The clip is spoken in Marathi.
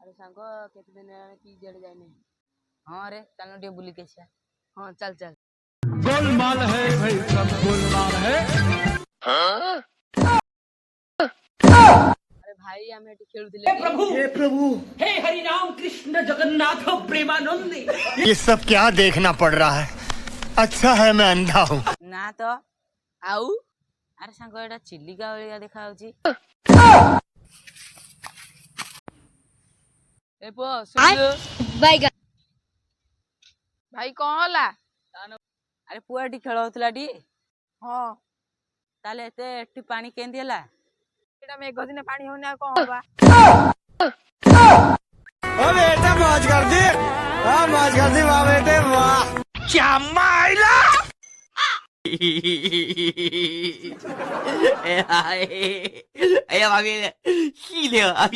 अरे सांग केते दिन की जड़ जाने। हाँ रे चल टे बुली के छे। हाँ चल चल। गोलमाल है भाई सब गोलमाल है। अरे भाई आम एटी खेलुथिले हे प्रभु हे हरि राम कृष्ण जगन्नाथ प्रेमानंद। ये सब क्या देखना पड़ रहा है। अच्छा है मैं अंधा हूँ। ना तो आउ अरे सांग एटा चिलिका वाली देखा होची। ए पो सुन भाई कौन होला। अरे पुआ टी खेल होतला टी हाँ ताले एते एठी पानी केंदी हला। एटा मेघ दिन पानी होने कौन होबा। ओ बेटा मौज कर दी। हाँ मौज कर दी वाह बेटे वाह। क्या माइला।哎呀，妈逼的，细的啊！